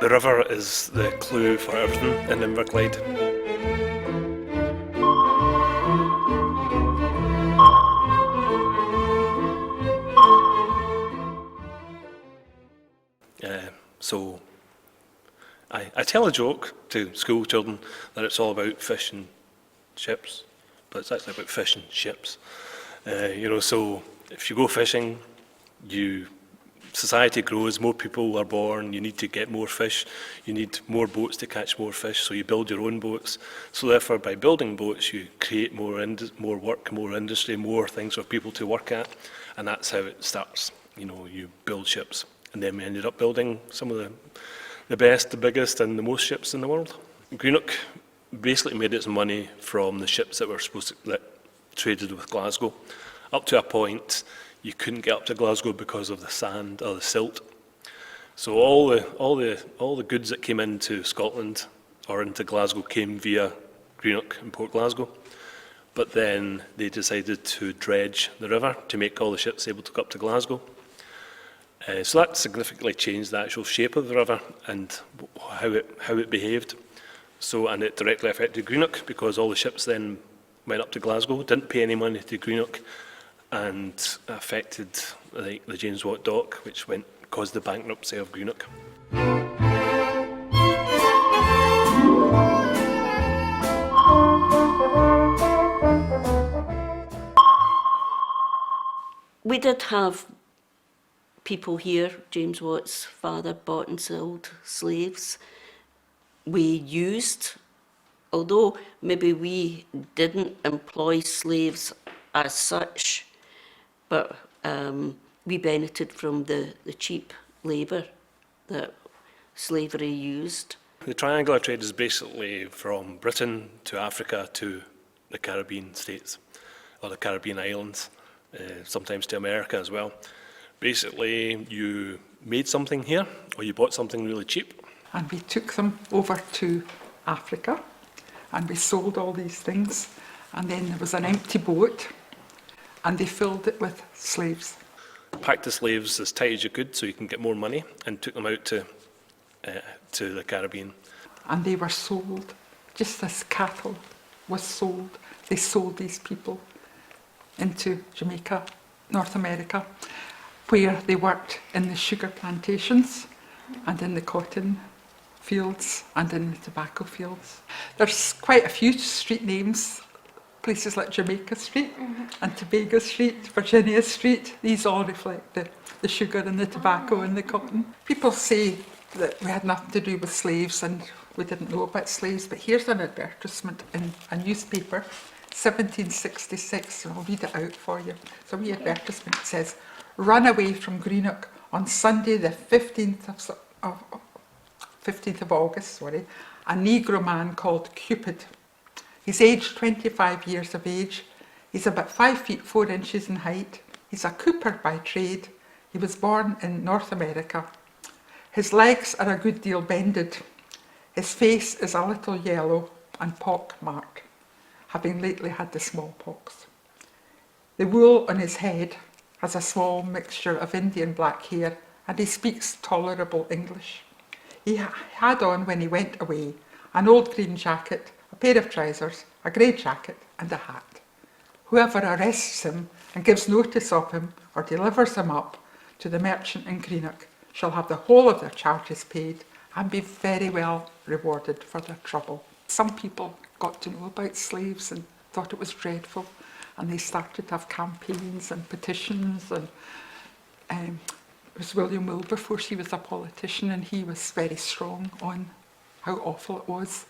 The river is the clue for everything in Inverclyde. So I tell a joke to school children that it's all about fish and chips, but it's actually about fish and ships. So if you go fishing, society grows, more people are born, you need to get more fish, you need more boats to catch more fish, so you build your own boats. So therefore, by building boats, you create more work, more industry, more things for people to work at, and that's how it starts. You build ships, and then we ended up building some of the best, the biggest, and the most ships in the world. Greenock basically made its money from the ships that traded with Glasgow. Up to a point, you couldn't get up to Glasgow because of the sand or the silt. So all the goods that came into Scotland or into Glasgow came via Greenock and Port Glasgow. But then they decided to dredge the river to make all the ships able to go up to Glasgow. So that significantly changed the actual shape of the river and how it behaved. And it directly affected Greenock because all the ships then went up to Glasgow, didn't pay any money to Greenock, and affected the James Watt Dock, which caused the bankruptcy of Greenock. We did have people here. James Watt's father bought and sold slaves. We used, although maybe we didn't employ slaves as such, but we benefited from the cheap labour that slavery used. The triangular trade is basically from Britain to Africa to the Caribbean states, or the Caribbean islands, sometimes to America as well. Basically, you made something here, or you bought something really cheap. And we took them over to Africa, and we sold all these things, and then there was an empty boat, and they filled it with slaves. Packed the slaves as tight as you could so you can get more money, and took them out to the Caribbean. And they were sold, just as cattle was sold. They sold these people into Jamaica, North America, where they worked in the sugar plantations and in the cotton fields and in the tobacco fields. There's quite a few street names, places like Jamaica Street and Tobago Street, Virginia Street. These all reflect the sugar and the tobacco and the cotton. People say that we had nothing to do with slaves and we didn't know about slaves, but here's an advertisement in a newspaper, 1766, and I'll read it out for you. It's a wee advertisement. It says, "Run away from Greenock on Sunday the 15th of August, a Negro man called Cupid. He's aged 25 years of age. He's about 5 feet 4 inches in height. He's a cooper by trade. He was born in North America. His legs are a good deal bended. His face is a little yellow and pock-marked, having lately had the smallpox. The wool on his head has a small mixture of Indian black hair, and he speaks tolerable English. He had on, when he went away, an old green jacket, a pair of trousers, a grey jacket and a hat. Whoever arrests him and gives notice of him or delivers him up to the merchant in Greenock shall have the whole of their charges paid and be very well rewarded for their trouble." Some people got to know about slaves and thought it was dreadful, and they started to have campaigns and petitions, and it was William Wilberforce. He was a politician and he was very strong on how awful it was.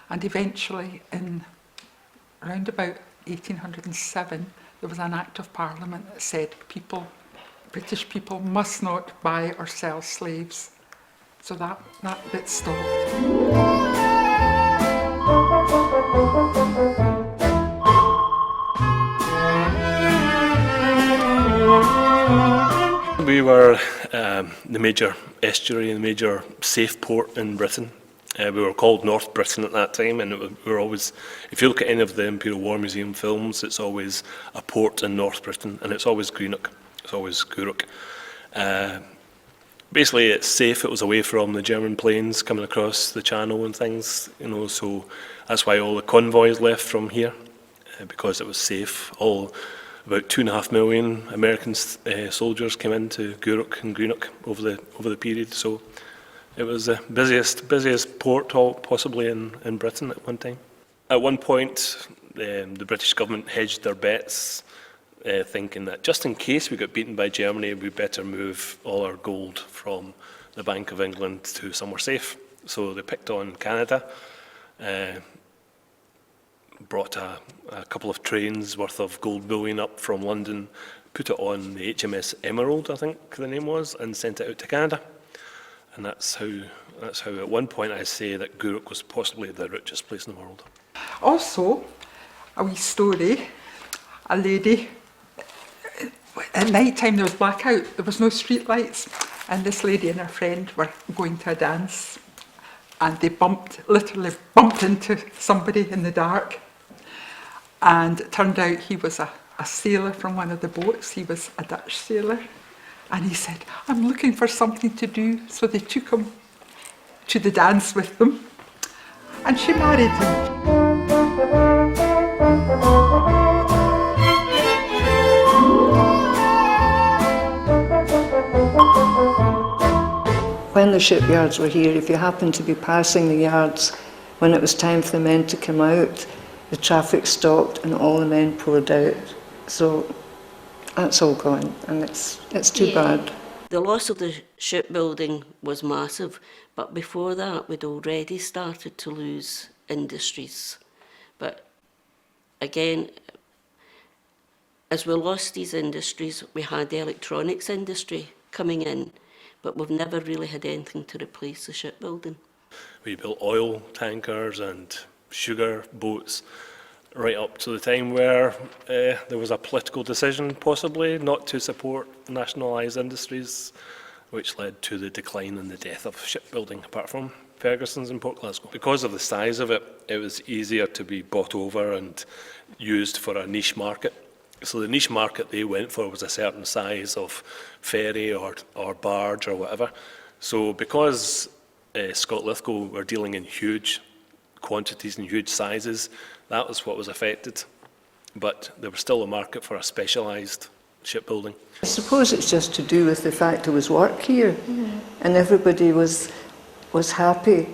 And eventually, in around about 1807, there was an Act of Parliament that said British people must not buy or sell slaves. So that bit stopped. We were the major estuary and the major safe port in Britain. We were called North Britain at that time, and we were always, if you look at any of the Imperial War Museum films, it's always a port in North Britain, and it's always Greenock, it's always Gourock. Basically, it's safe. It was away from the German planes coming across the channel and things, you know, so that's why all the convoys left from here, because it was safe. About 2.5 million American soldiers came into Gourock and Greenock over the period, so it was the busiest port possibly in Britain at one time. At one point, the British government hedged their bets, thinking that just in case we got beaten by Germany, we'd better move all our gold from the Bank of England to somewhere safe. So they picked on Canada, brought a couple of trains worth of gold bullion up from London, put it on the HMS Emerald, I think the name was, and sent it out to Canada. And that's how at one point I say that Gourock was possibly the richest place in the world. Also, a wee story, a lady, at night time there was blackout, there was no street lights, and this lady and her friend were going to a dance, and they literally bumped into somebody in the dark, and it turned out he was a sailor from one of the boats. He was a Dutch sailor, and he said, "I'm looking for something to do," so they took him to the dance with them, and she married him. When the shipyards were here, if you happened to be passing the yards when it was time for the men to come out, the traffic stopped and all the men poured out. So that's all gone, and it's too bad. The loss of the shipbuilding was massive, but before that we'd already started to lose industries. But again, as we lost these industries, we had the electronics industry coming in, but we've never really had anything to replace the shipbuilding. We built oil tankers and sugar boats right up to the time where there was a political decision possibly not to support nationalised industries, which led to the decline and the death of shipbuilding, apart from Ferguson's in Port Glasgow. Because of the size of it, it was easier to be bought over and used for a niche market. So the niche market they went for was a certain size of ferry or barge or whatever. So because Scott Lithgow were dealing in huge quantities and huge sizes, that was what was affected. But there was still a market for a specialised shipbuilding. I suppose it's just to do with the fact there was work here, and everybody was happy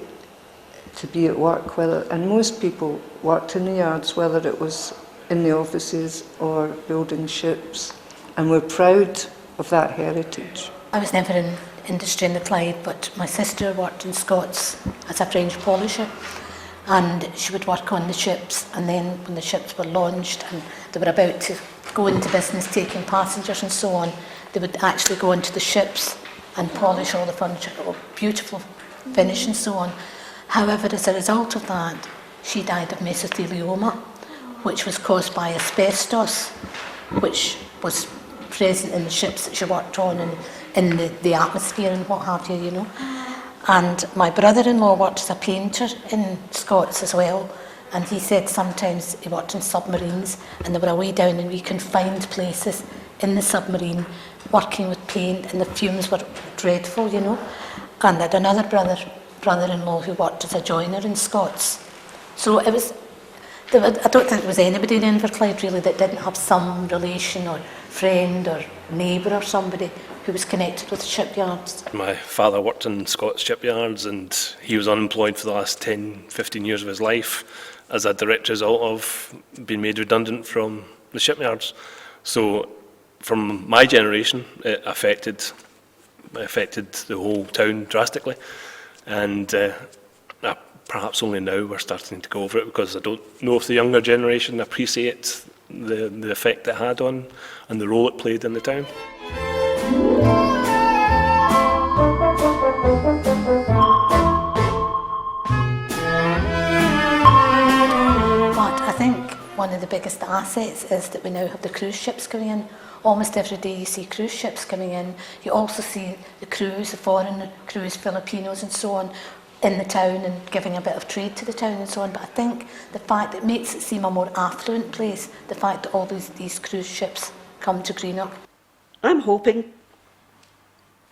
to be at work, and most people worked in the yards, whether it was in the offices or building ships, and we're proud of that heritage. I was never in industry in the Clyde, but my sister worked in Scots as a French polisher, and she would work on the ships, and then when the ships were launched and they were about to go into business taking passengers and so on, they would actually go into the ships and polish all the furniture, beautiful finish and so on. However, as a result of that, she died of mesothelioma, which was caused by asbestos, which was present in the ships that she worked on and in the atmosphere and what have you, you know. And my brother-in-law worked as a painter in Scots as well, and he said sometimes he worked in submarines and they were away down in wee confined places in the submarine working with paint, and the fumes were dreadful, you know. And I had another brother-in-law who worked as a joiner in Scots. So it was, I don't think there was anybody in Inverclyde really that didn't have some relation or friend or neighbour or somebody who was connected with the shipyards. My father worked in Scots shipyards, and he was unemployed for the last 10, 15 years of his life as a direct result of being made redundant from the shipyards. So from my generation, it affected the whole town drastically, and perhaps only now we're starting to go over it, because I don't know if the younger generation appreciate the effect it had on and the role it played in the town. But I think one of the biggest assets is that we now have the cruise ships coming in. Almost every day you see cruise ships coming in. You also see the crews, the foreign crews, Filipinos and so on, in the town and giving a bit of trade to the town and so on. But I think the fact that it makes it seem a more affluent place, the fact that all these cruise ships come to Greenock. I'm hoping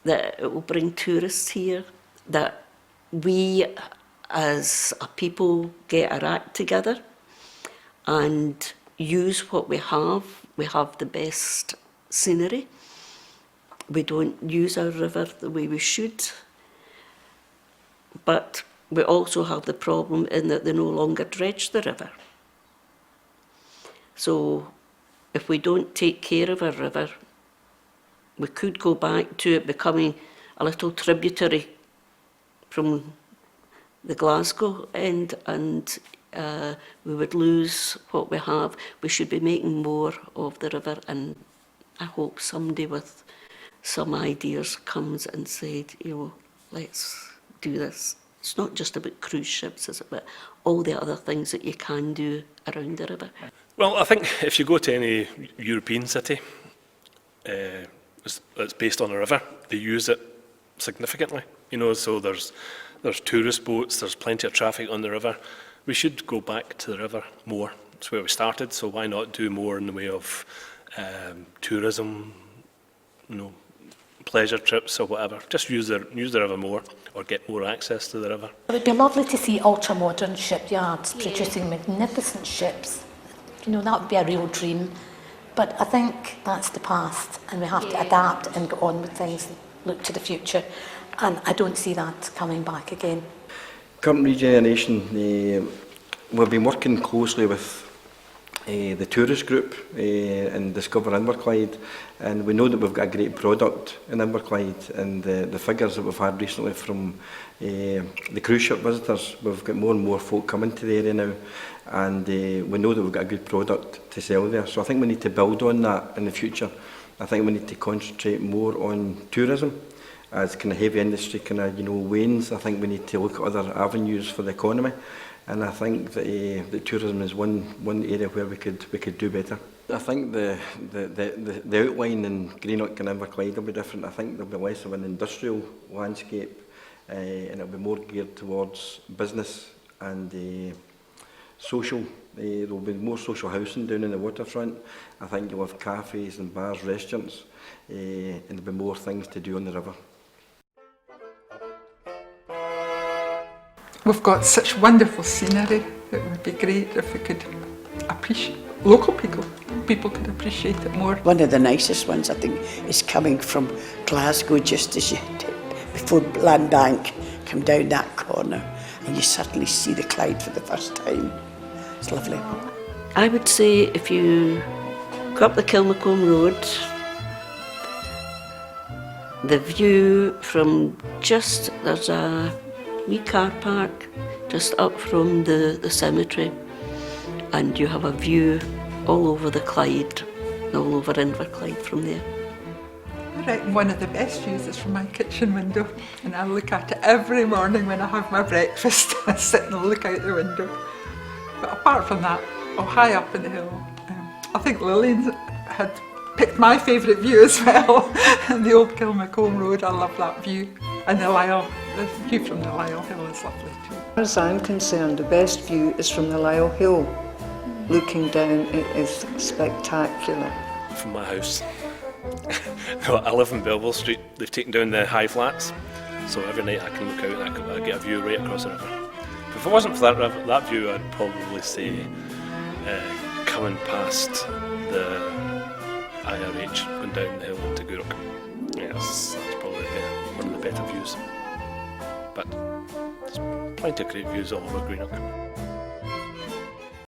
that it will bring tourists here, that we as a people get our act together and use what we have. We have the best scenery. We don't use our river the way we should. But we also have the problem in that they no longer dredge the river. So if we don't take care of our river, we could go back to it becoming a little tributary from the Glasgow end, and we would lose what we have. We should be making more of the river, and I hope somebody with some ideas comes and said, you know, let's do this. It's not just about cruise ships, it's about all the other things that you can do around the river. Well, I think if you go to any European city, it's based on a river. They use it significantly, you know. So there's tourist boats. There's plenty of traffic on the river. We should go back to the river more. That's where we started. So why not do more in the way of tourism, you know, pleasure trips or whatever. Just use the river more, or get more access to the river. It would be lovely to see ultra-modern shipyards producing magnificent ships. You know, that would be a real dream. But I think that's the past, and we have to adapt and go on with things and look to the future. And I don't see that coming back again. Current regeneration, we've been working closely with the tourist group in Discover Inverclyde, and we know that we've got a great product in Inverclyde, and the figures that we've had recently from the cruise ship visitors, we've got more and more folk coming to the area now, and we know that we've got a good product to sell there. So I think we need to build on that in the future. I think we need to concentrate more on tourism. As kind of heavy industry kind of, you know, wanes, I think we need to look at other avenues for the economy. And I think that tourism is one area where we could do better. I think the outline in Greenock and Inverclyde will be different. I think there'll be less of an industrial landscape, and it'll be more geared towards business and social. There'll be more social housing down in the waterfront. I think you'll have cafes and bars, restaurants, and there'll be more things to do on the river. We've got such wonderful scenery. It would be great if we could appreciate, local people could appreciate it more. One of the nicest ones, I think, is coming from Glasgow, just as you before Land Bank, come down that corner, and you suddenly see the Clyde for the first time. It's lovely. I would say if you go up the Kilmacombe Road, the view from there's a wee car park just up from the cemetery, and you have a view all over the Clyde, all over Inverclyde from there. I reckon one of the best views is from my kitchen window, and I look at it every morning when I have my breakfast. I sit and look out the window. But apart from that, high up in the hill, I think Lillian had picked my favourite view as well. The old Kilmacombe Road, I love that view. And the view from the Lisle Hill is lovely too. As far as I'm concerned, the best view is from the Lisle Hill. Looking down, it is spectacular. From my house. No, I live in Belleville Street. They've taken down the high flats, so every night I can look out and I get a view right across the river. If it wasn't for that view, I'd probably say coming past the IRH, going down the hill into Greenock. Yes, that's probably one of the better views. But there's plenty of great views all over Greenock.